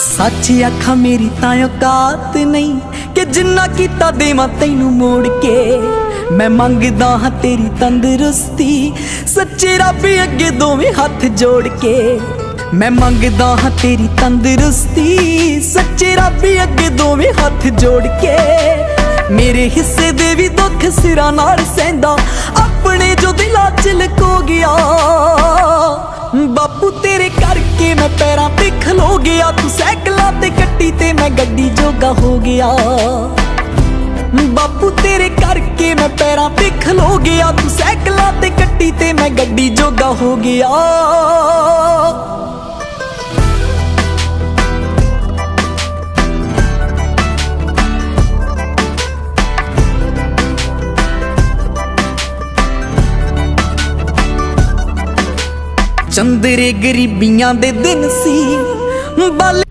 सच आखा मेरी तां औकात नहीं कि जिन्ना कीता देवां तैनू मोड़ के। मैं मंगदा हां तेरी तंदरुस्ती सच्चे रब अगे दोवें हाथ जोड़ के। मैं मंगदा हां तेरी तंदरुस्ती सच्चे रब अगे दोवें हाथ जोड़ के। मेरे हिस्से दे भी दुख सिरा नाल सैंदा अपने जो दिला च लको गया। बापू तेरे करके मैं पैरां ते खलो गया। तू सैकलां ते कट्टी ते मैं गड्डी जोगा हो गया। बापू तेरे करके मैं पैरां ते खलो गया। तू सैकलां ते कट्टी ते मैं गड्डी जोगा हो गया। चंदरे गरीबियां दे दिन सी बल